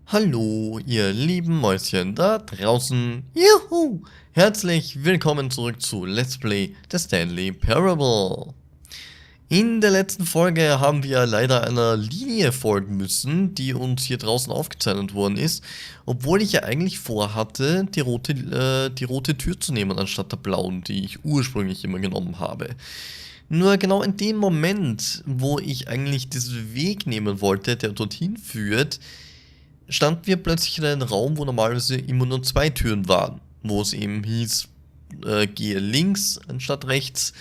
Hallo, ihr lieben Mäuschen da draußen. Juhu! Herzlich willkommen zurück zu Let's Play der Stanley Parable. In der letzten Folge haben wir leider einer Linie folgen müssen, die uns hier draußen aufgezeichnet worden ist, obwohl ich ja eigentlich vorhatte, die rote Tür zu nehmen, anstatt der blauen, die ich ursprünglich immer genommen habe. Nur genau in dem Moment, wo ich eigentlich diesen Weg nehmen wollte, der dorthin führt, standen wir plötzlich in einem Raum, wo normalerweise immer nur 2 Türen waren. Wo es eben hieß, gehe links anstatt rechts.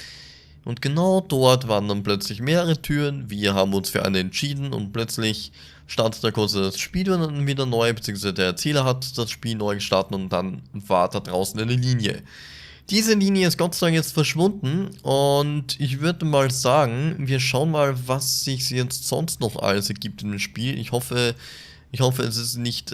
Und genau dort waren dann plötzlich mehrere Türen. Wir haben uns für eine entschieden und plötzlich startet da kurz das Spiel dann wieder neu, beziehungsweise der Erzähler hat das Spiel neu gestartet und dann war da draußen eine Linie. Diese Linie ist Gott sei Dank jetzt verschwunden und ich würde mal sagen, wir schauen mal, was sich jetzt sonst noch alles ergibt in dem Spiel. Ich hoffe, es ist nicht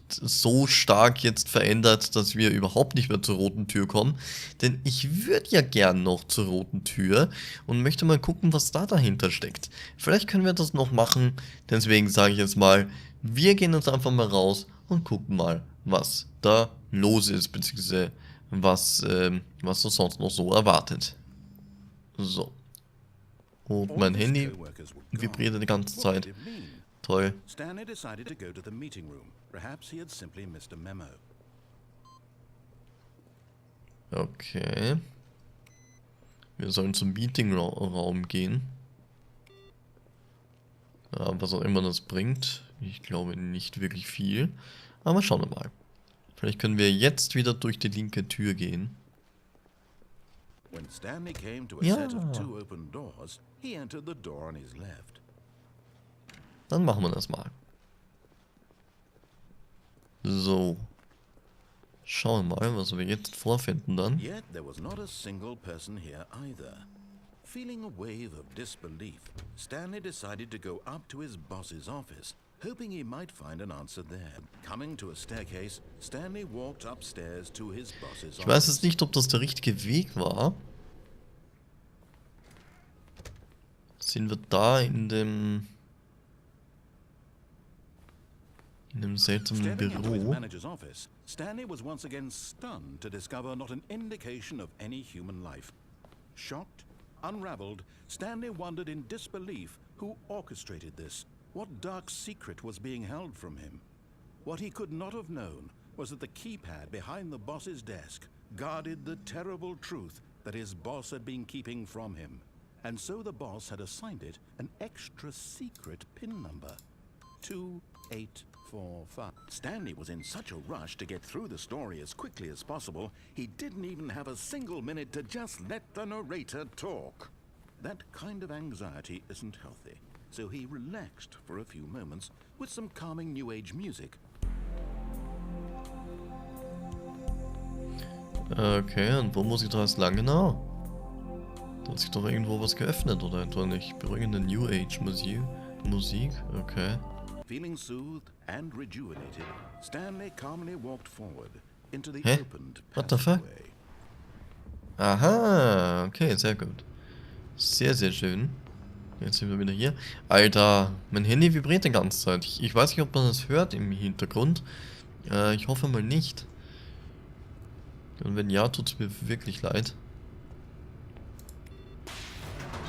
so stark jetzt verändert, dass wir überhaupt nicht mehr zur roten Tür kommen. Denn ich würde ja gern noch zur roten Tür und möchte mal gucken, was da dahinter steckt. Vielleicht können wir das noch machen. Deswegen sage ich jetzt mal, wir gehen jetzt einfach mal raus und gucken mal, was da los ist, beziehungsweise was uns sonst noch so erwartet. So. Und mein Handy vibriert die ganze Zeit. Toll. Stanley decided to go to the meeting room. Perhaps he had simply missed a memo. Okay. Wir sollen zum Meetingraum gehen. Ja, was auch immer das bringt. Ich glaube nicht wirklich viel. Aber schauen wir mal. Vielleicht können wir jetzt wieder durch die linke Tür gehen. When Stanley came to a Ja. set of 2 open doors, he entered the door on his left. Dann machen wir das mal. So. Schauen wir mal, was wir jetzt vorfinden dann. Yet there was not a single person here either. Feeling a wave of disbelief, Stanley decided to go up to his boss's office, hoping he might find an answer there. Coming to a staircase, Stanley walked upstairs to his boss's Ich weiß office. jetzt nicht, ob das der richtige Weg war. Sind wir da in dem seltsamen Stepping into his Büro? manager's office, Stanley was once again stunned to discover not an indication of any human life. Shocked, unraveled, Stanley wondered in disbelief who orchestrated this. What dark secret was being held from him? What he could not have known was that the keypad behind the boss's desk guarded the terrible truth that his boss had been keeping from him. And so the boss had assigned it an extra secret PIN number. 2845. Stanley was in such a rush to get through the story as quickly as possible, he didn't even have a single minute to just let the narrator talk. That kind of anxiety isn't healthy, so he relaxed for a few moments with some calming New Age music. Okay, und wo muss ich da jetzt lang genau? Da hat sich doch irgendwo was geöffnet, oder etwa nicht? Beruhigende New Age Musik? Okay. Feeling soothed and rejuvenated, Stanley calmly walked forward into the Hä? opened What the fuck? passageway. Aha, okay, sehr gut. Sehr, sehr schön. Jetzt sind wir wieder hier. Alter, mein Handy vibriert die ganze Zeit. Ich weiß nicht, ob man das hört im Hintergrund. Ich hoffe mal nicht. Und wenn ja, tut es mir wirklich leid.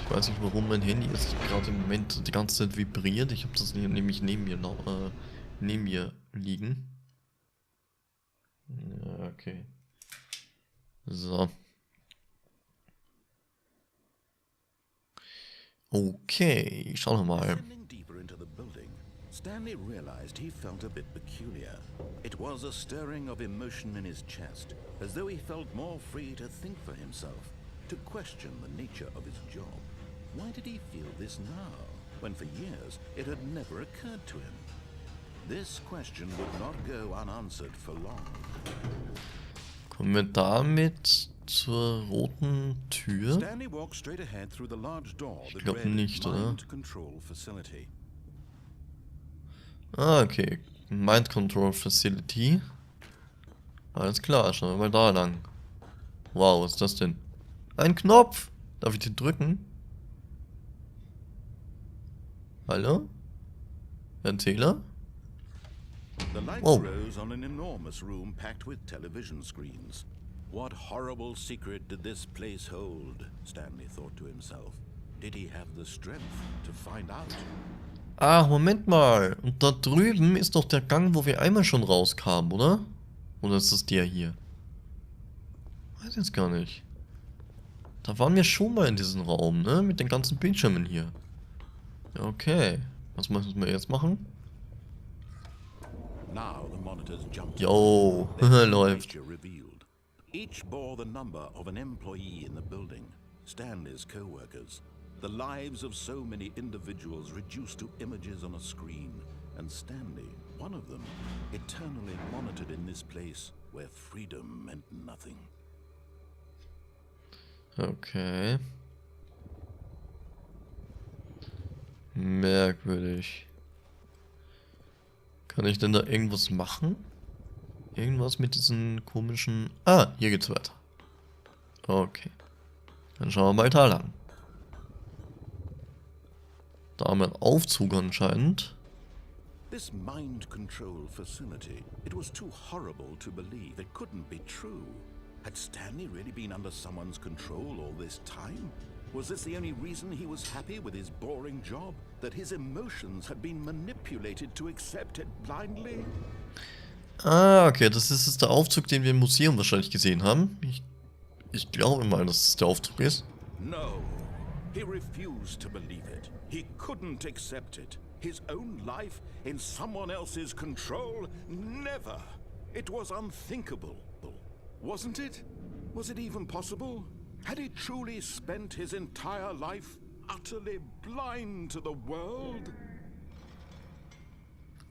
Ich weiß nicht, warum mein Handy jetzt gerade im Moment die ganze Zeit vibriert. Ich habe das nämlich neben mir liegen. Ja, okay. So. Okay, schauen wir mal. Descending deeper into the building, Stanley realized he felt a bit peculiar. It was a stirring of emotion in his chest, as though he felt more free to think for himself, to question the nature of his job. Why did he feel this now, when for years it had never occurred to him? This question would not go unanswered for long. Kommen wir damit zur roten Tür? Stanley walked straight ahead through the large door Ich that glaube read nicht, oder? Mind Control Facility. Ah, okay. Mind Control Facility. Alles klar, schauen wir mal da lang. Wow, was ist das denn? Ein Knopf! Darf ich den drücken? Hallo? Erzähler? The lights Whoa. rose on an enormous room packed with television screens. What horrible secret did this place hold? Stanley thought to himself. Did he have the strength to find out? Ah, Moment mal. Und da drüben ist doch der Gang, wo wir einmal schon rauskamen, oder? Oder ist das der hier? Weiß jetzt gar nicht. Da waren wir schon mal in diesem Raum, ne? Mit den ganzen Bildschirmen hier. Ja, okay. Was müssen wir jetzt machen? Now the monitors jumped. Yo, Their läuft. nature revealed. Each bore the number of an employee in the building, Stanley's co-workers. The lives of so many individuals reduced to images on a screen, and Stanley, one of them, eternally monitored in this place where freedom meant nothing. Okay. Merkwürdig. Kann ich denn da irgendwas machen? Irgendwas mit diesen komischen... Ah, hier geht's weiter. Okay. Dann schauen wir weiter lang. Da haben wir einen Aufzug anscheinend. This mind control facility, it was too horrible to believe. It couldn't be true. Had Stanley really been under someone's control all this time? Was this the only reason he was happy with his boring job? That his emotions had been manipulated to accept it blindly? Ah, okay, das ist jetzt der Aufzug, den wir im Museum wahrscheinlich gesehen haben. Ich glaube mal, dass es der Aufzug ist. No, he refused to believe it. He couldn't accept it. His own life in someone else's control? Never. It was unthinkable. Wasn't it? Was it even possible? Had he truly spent his entire life utterly blind to the world?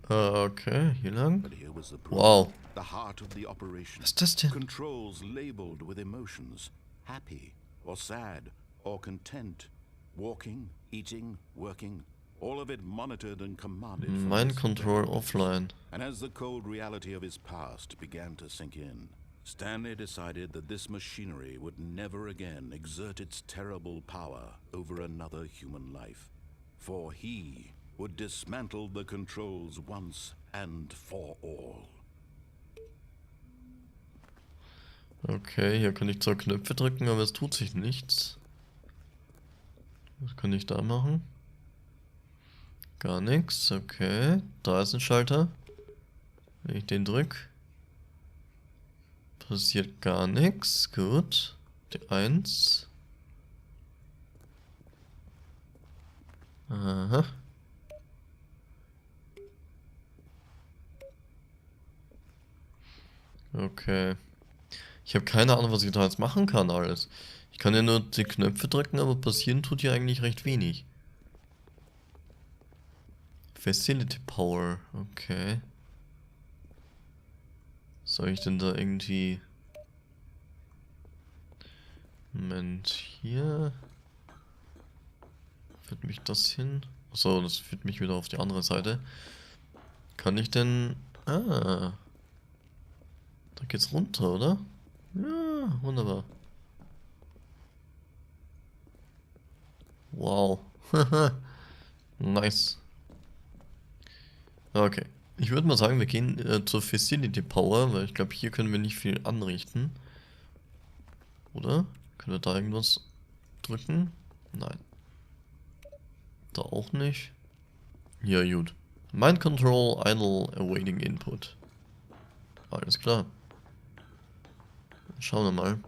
Okay, hier lang. But here was the proof. Wow. The heart of the operation. Was ist das denn? Controls labeled with emotions. Happy or sad or content. Walking, eating, working. All of it monitored and commanded from Mind his Control fingertips. offline. And as the cold reality of his past began to sink in, Stanley decided that this machinery would never again exert its terrible power over another human life. For he would dismantle the controls once and for all. Okay, hier kann ich zwar Knöpfe drücken, aber es tut sich nichts. Was kann ich da machen? Gar nichts, okay. Da ist ein Schalter. Wenn ich den drücke, passiert gar nichts. Gut. Die 1. Aha. Okay. Ich habe keine Ahnung, was ich da jetzt machen kann alles. Ich kann ja nur die Knöpfe drücken, aber passieren tut ja eigentlich recht wenig. Facility Power, okay. Soll ich denn da irgendwie... Moment, hier... Führt mich das hin? Achso, das führt mich wieder auf die andere Seite. Kann ich denn... Ah... Da geht's runter, oder? Ja, wunderbar. Wow. Nice. Okay. Ich würde mal sagen, wir gehen zur Facility Power, weil ich glaube, hier können wir nicht viel anrichten. Oder? Können wir da irgendwas drücken? Nein. Da auch nicht. Ja, gut. Mind Control, Idle, Awaiting Input. Alles klar. Schauen wir mal.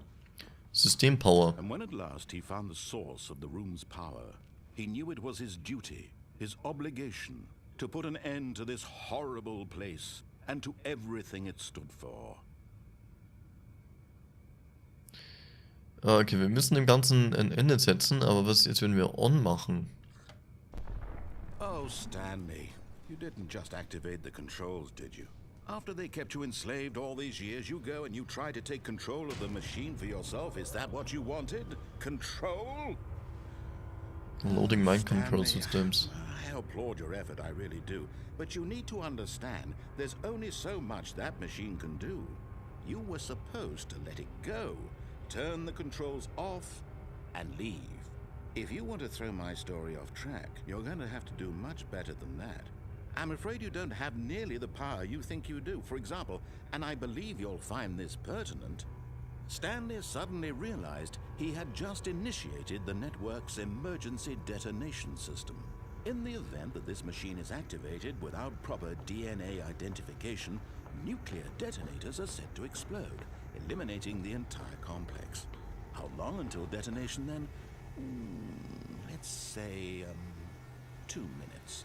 System Power. And when at last he found the source of the room's power, he knew it was his duty, his obligation, to put an end to this horrible place and to everything it stood for. Okay, wir müssen dem Ganzen ein Ende setzen, aber was jetzt, wenn wir On machen? Oh, Stanley, you didn't just activate the controls, did you? After they kept you enslaved all these years, you go and you try to take control of the machine for yourself. Is that what you wanted? Control? Loading Mind Control Stanley, Systems. I applaud your effort, I really do. But you need to understand, there's only so much that machine can do. You were supposed to let it go, turn the controls off, and leave. If you want to throw my story off track, you're going to have to do much better than that. I'm afraid you don't have nearly the power you think you do. For example, and I believe you'll find this pertinent, Stanley suddenly realized he had just initiated the network's emergency detonation system. In the event that this machine is activated without proper DNA identification, nuclear detonators are set to explode, eliminating the entire complex. How long until detonation then? Let's say, 2 minutes.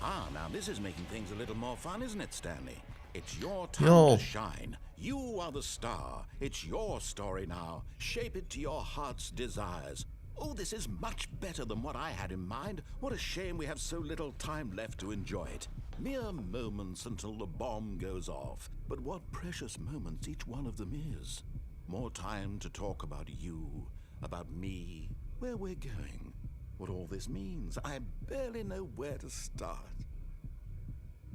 Ah, now this is making things a little more fun, isn't it, Stanley? It's your time to shine. You are the star. It's your story now. Shape it to your heart's desires. Oh, this is much better than what I had in mind. What a shame we have so little time left to enjoy it. Mere moments until the bomb goes off. But what precious moments each one of them is. More time to talk about you, about me, where we're going, what all this means. I barely know where to start.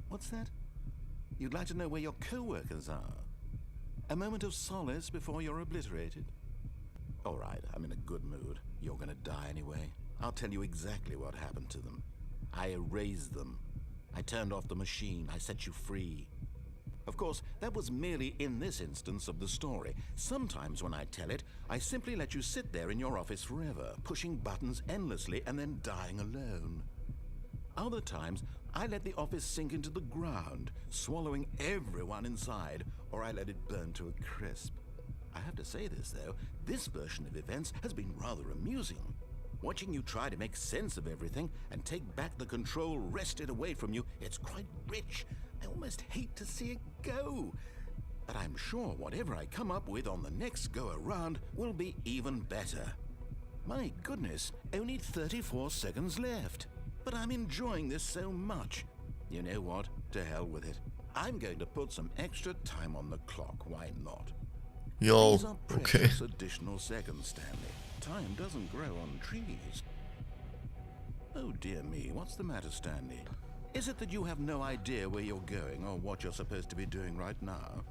What's that? You'd like to know where your co-workers are? A moment of solace before you're obliterated? All right, I'm in a good mood. You're gonna die anyway. I'll tell you exactly what happened to them. I erased them. I turned off the machine. I set you free. Of course, that was merely in this instance of the story. Sometimes when I tell it, I simply let you sit there in your office forever, pushing buttons endlessly and then dying alone. Other times, I let the office sink into the ground, swallowing everyone inside, or I let it burn to a crisp. I have to say this, though, this version of events has been rather amusing. Watching you try to make sense of everything and take back the control wrested away from you, it's quite rich. I almost hate to see it go. But I'm sure whatever I come up with on the next go-around will be even better. My goodness, only 34 seconds left. But I'm enjoying this so much. You know what? To hell with it. I'm going to put some extra time on the clock. Why not? Yo, These are precious additional seconds, Stanley. Time doesn't grow on trees. Oh dear me, what's the matter, Stanley? Is it that you have no idea where you're going or what you're supposed to be doing right now?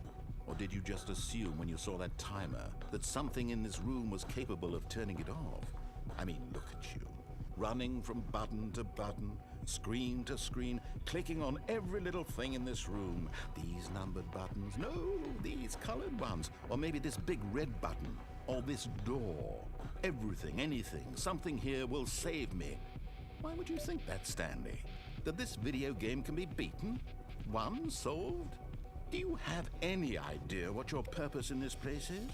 Or did you just assume when you saw that timer that something in this room was capable of turning it off? I mean, look at you. Running from button to button, screen to screen, clicking on every little thing in this room. These numbered buttons, no, these colored ones. Or maybe this big red button, or this door. Everything, anything, something here will save me. Why would you think that, Stanley? That this video game can be beaten? Won? Solved? Do you have any idea what your purpose in this place is?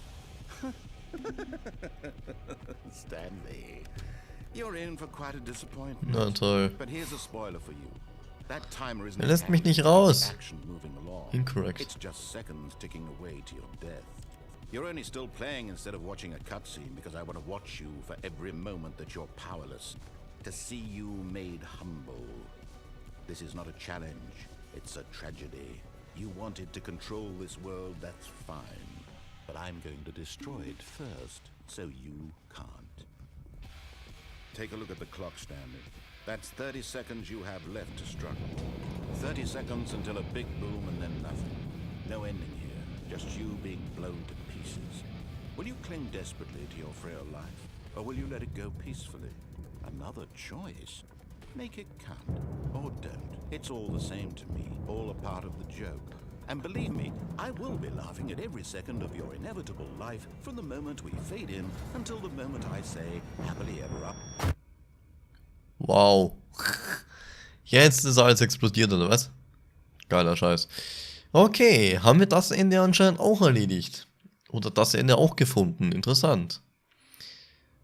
Stanley, you're in for quite a disappointment. Na toll. But here's a spoiler for you. That timer isn't Lässt mich nicht raus. Incorrect. It's just seconds ticking away to your death. You're only still playing instead of watching a cutscene because I want to watch you for every moment that you're powerless. To see you made humble. This is not a challenge. It's a tragedy. You wanted to control this world, that's fine. But I'm going to destroy it first, so you can't. Take a look at the clock, Stanley. That's 30 seconds you have left to struggle. 30 seconds until a big boom and then nothing. No ending here, just you being blown to pieces. Will you cling desperately to your frail life, or will you let it go peacefully? Another choice. Make it count, or don't. It's all the same to me, all a part of the joke. And believe me, I will be laughing at every second of your inevitable life from the moment we fade in until the moment I say, happily ever up. Wow. Jetzt ist alles explodiert, oder was? Geiler Scheiß. Okay, haben wir das Ende anscheinend auch erledigt. Oder das Ende auch gefunden. Interessant.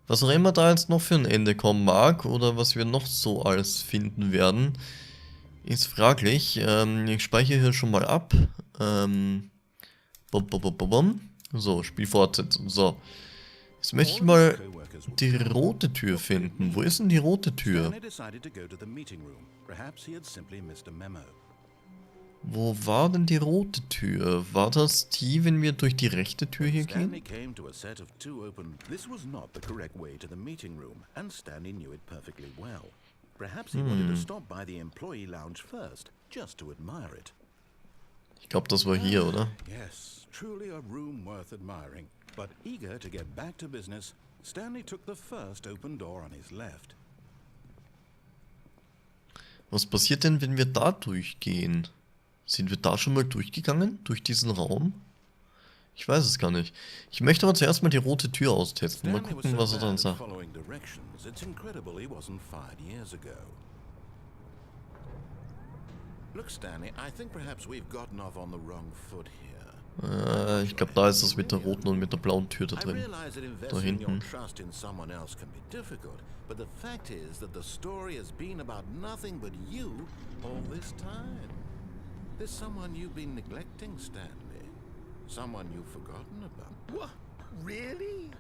Was auch immer da jetzt noch für ein Ende kommen mag, oder was wir noch so alles finden werden, ist fraglich. Ich speichere hier schon mal ab. So, Spiel fortsetzen. So. Jetzt möchte ich mal die rote Tür finden. Wo ist denn die rote Tür? Wo war denn die rote Tür? War das die, wenn wir durch die rechte Tür hier gehen? Ich glaube, das war hier, oder? Yes, truly a room worth admiring. But eager to get back to business, Stanley took the first open door on his left. Was passiert denn, wenn wir da durchgehen? Sind wir da schon mal durchgegangen? Durch diesen Raum? Ich weiß es gar nicht. Ich möchte aber zuerst mal die rote Tür austesten. Mal Stanley was gucken, so was er dann bad at sagt. following directions, it's incredible he wasn't fired years ago. Look, Stanley, I think perhaps we've gotten off on the wrong foot here. Ich glaube, da ist es mit der roten und mit der blauen Tür da I drin. realize that Da investing your hinten. trust in someone else can be difficult, but the fact is that the story has been about nothing but you all this time. There's someone you've been neglecting, Stanley. Someone you've forgotten about. What? Really?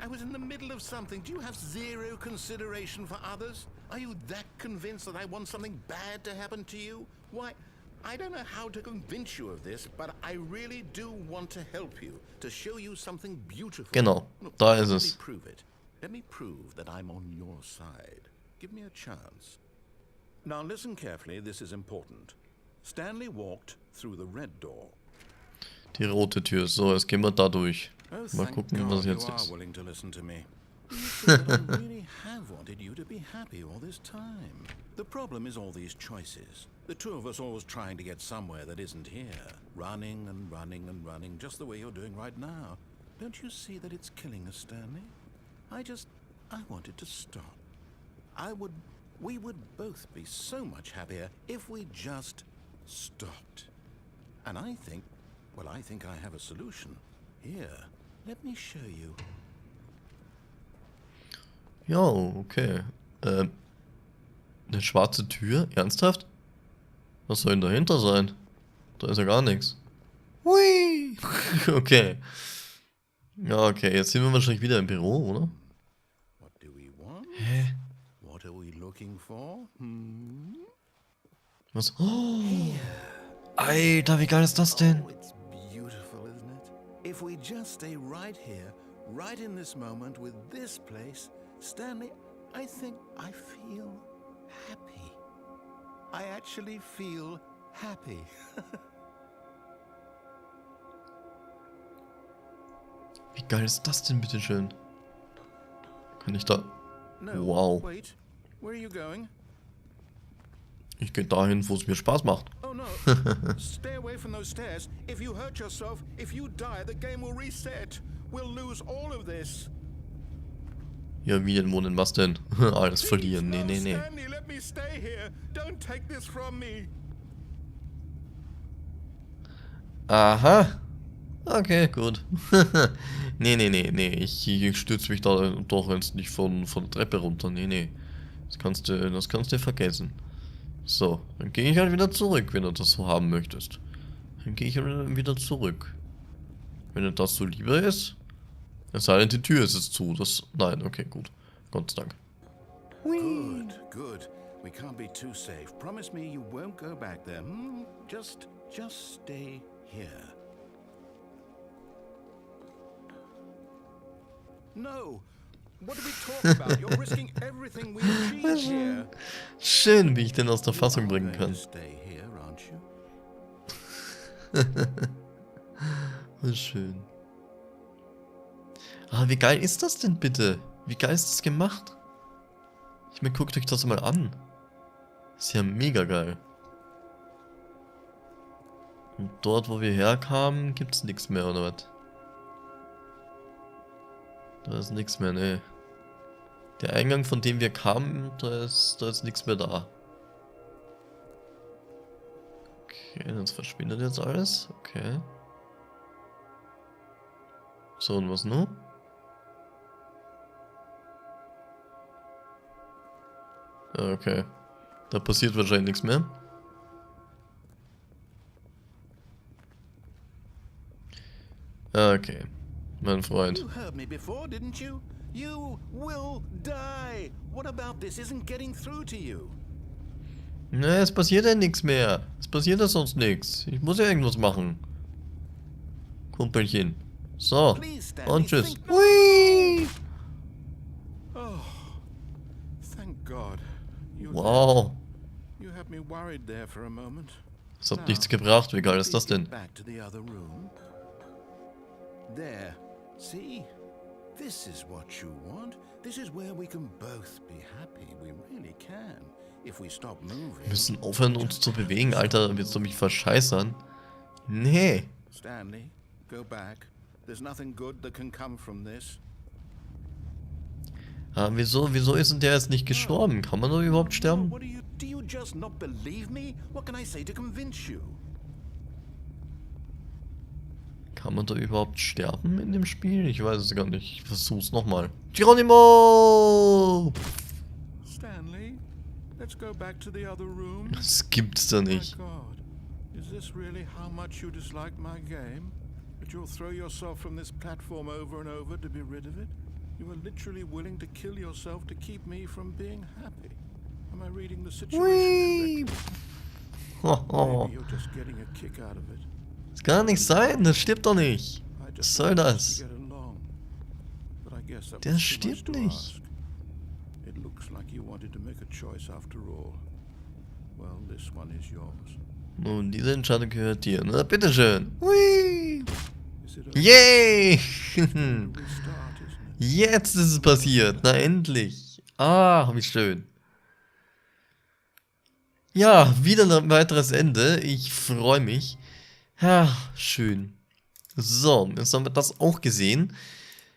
I was in the middle of something. Do you have zero consideration for others? Are you that convinced that I want something bad to happen to you? Why, I don't know how to convince you of this, but I really do want to help you, to show you something beautiful. Genau, Look, da ist let es. me prove it. Let me prove that I'm on your side. Give me a chance. Now listen carefully, this is important. Stanley walked through the red door. Die rote Tür. So, jetzt gehen wir da durch. Oh, Mal thank gucken, God was you jetzt are ist. willing to listen to me. You see that I really have wanted you to be happy all this time. The problem is all these choices. The two of us always trying to get somewhere that isn't here. Running and running and running, just the way you're doing right now. Don't you see that it's killing us, Stanley? I wanted to stop. We would both be so much happier if we just stopped. And I think I have a solution. Here, let me show you. Ja, okay. Eine schwarze Tür? Ernsthaft? Was soll denn dahinter sein? Da ist ja gar nichts. Hui! Okay. Ja, okay. Jetzt sind wir wahrscheinlich wieder im Büro, oder? What do we want? Hä? What are we looking for? Hmm? Was? Oh! Alter, wie geil ist das denn? Oh, it's beautiful, isn't it? If we just stay right here, right in this moment with this place, Stanley, I think I feel happy. I actually feel happy. Wie geil ist das denn, bitteschön? Kann ich da... No, Wow. wait. Where are you going? Ich gehe dahin, wo es mir Spaß macht. Oh no. Stay away from those stairs. If you hurt yourself, if you die, the game will reset. We'll lose all of this. Ja, wie denn, wo denn, was denn? Alles verlieren. Nee, nee, nee. Stanley, let me stay here. Don't take this from me. Aha. Okay, gut. Nee, nee, nee, nee. Ich stürze mich da doch jetzt nicht von der Treppe runter. Nee, nee. Das kannst du vergessen. So, dann gehe ich halt wieder zurück, wenn du das so haben möchtest. Dann gehe ich halt wieder zurück. Wenn dir das so lieber ist. Es sei denn, die Tür ist jetzt zu. Nein, okay, gut. Gott sei Dank. Good, good. We can't be too safe. Promise me you won't go back there. Hmm? Just stay here. No. What are we talking about? You're risking everything we achieve here. Schön, wie ich den aus der Fassung bringen You're going kann. to stay here, aren't you? Schön. Ah, wie geil ist das denn bitte? Wie geil ist das gemacht? Ich meine, guckt euch das mal an. Ist ja mega geil. Und dort, wo wir herkamen, gibt's nichts mehr, oder was? Da ist nichts mehr, ne. Der Eingang, von dem wir kamen, da ist nichts mehr da. Okay, das verschwindet jetzt alles. Okay. So, und was nun? Okay. Da passiert wahrscheinlich nichts mehr. Okay. Mein Freund. You heard me before, didn't you? You will die. What about this isn't getting through to you? Ne, es passiert ja nichts mehr. Es passiert ja sonst nichts. Ich muss ja irgendwas machen. Kumpelchen. So. Please, Stanley, Und tschüss. think- Hui! Oh, thank God. You're Wow. dead. You had me worried there for a moment. Das hat nichts gebracht. Wie geil ist das denn? Back to the other room. There. See? This is what you want. This is where we can both be happy. We really can. If we stop moving... Wir müssen aufhören, uns zu bewegen, Alter. Willst du mich verscheißern? Nee. Stanley, go back. There's nothing good that can come from this. Wieso ist denn der jetzt nicht gestorben? Kann man doch überhaupt sterben? What do you just not believe me? What can I say to convince you? Kann man da überhaupt sterben in dem Spiel? Ich weiß es gar nicht. Ich versuch's nochmal. Geronimo! Stanley, let's go back to the other room. Das gibt's da nicht. My God, is this really how much you dislike my game? That you'll throw yourself from this platform over and over to be rid of it? You are literally willing to kill yourself to keep me from being happy. Am I reading the situation correctly? Maybe you're just getting a kick out of it. Das kann nicht sein, das stirbt doch nicht. Was soll das? Der stirbt nicht. It looks like you wanted to make a choice after all. Well, this one is yours. Nun, diese Entscheidung gehört dir. Na, bitteschön. Hui. Yay! Jetzt ist es passiert. Na, endlich. Ah, wie schön. Ja, wieder ein weiteres Ende. Ich freue mich. Ja, schön. So, jetzt haben wir das auch gesehen.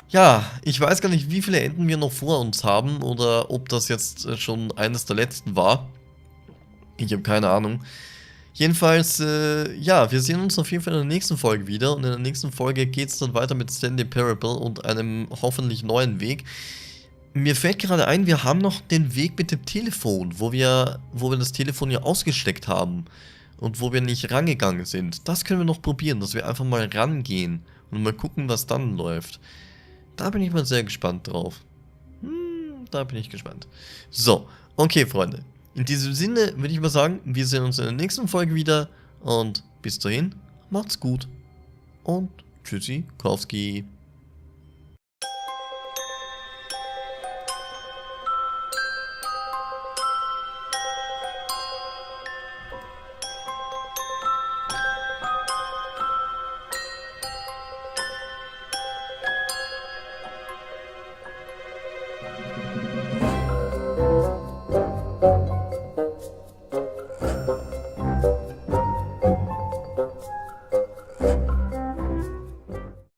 Ja, ich weiß gar nicht, wie viele Enden wir noch vor uns haben oder ob das jetzt schon eines der letzten war. Ich habe keine Ahnung. Jedenfalls, ja, wir sehen uns auf jeden Fall in der nächsten Folge wieder. Und in der nächsten Folge geht es dann weiter mit Stanley Parable und einem hoffentlich neuen Weg. Mir fällt gerade ein, wir haben noch den Weg mit dem Telefon, wo wir das Telefon ja ausgesteckt haben. Und wo wir nicht rangegangen sind. Das können wir noch probieren, dass wir einfach mal rangehen. Und mal gucken, was dann läuft. Da bin ich mal sehr gespannt drauf. Da bin ich gespannt. So, okay, Freunde. In diesem Sinne würde ich mal sagen, wir sehen uns in der nächsten Folge wieder. Und bis dahin, macht's gut. Und tschüssi, Kowski.